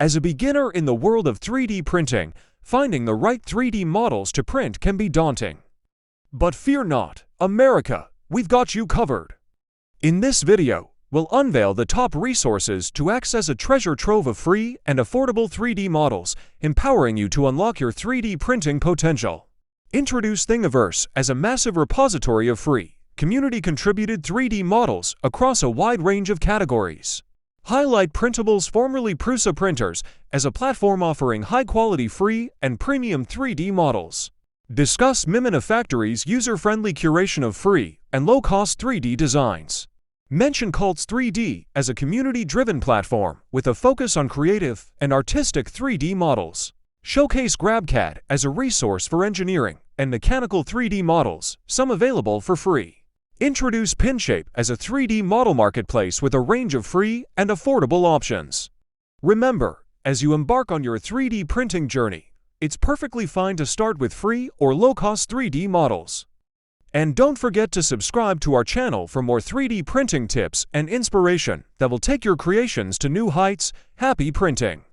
As a beginner in the world of 3D printing, finding the right 3D models to print can be daunting. But fear not, America, we've got you covered. In this video, we'll unveil the top resources to access a treasure trove of free and affordable 3D models, empowering you to unlock your 3D printing potential. Introduce Thingiverse as a massive repository of free, community-contributed 3D models across a wide range of categories. Highlight Printables, formerly Prusa Printers, as a platform offering high-quality free and premium 3D models. Discuss Mimina Factory's user-friendly curation of free and low-cost 3D designs. Mention Cults 3D as a community-driven platform with a focus on creative and artistic 3D models. Showcase GrabCAD as a resource for engineering and mechanical 3D models, some available for free. Introduce Pinshape as a 3D model marketplace with a range of free and affordable options. Remember, as you embark on your 3D printing journey, it's perfectly fine to start with free or low-cost 3D models. And don't forget to subscribe to our channel for more 3D printing tips and inspiration that will take your creations to new heights. Happy printing!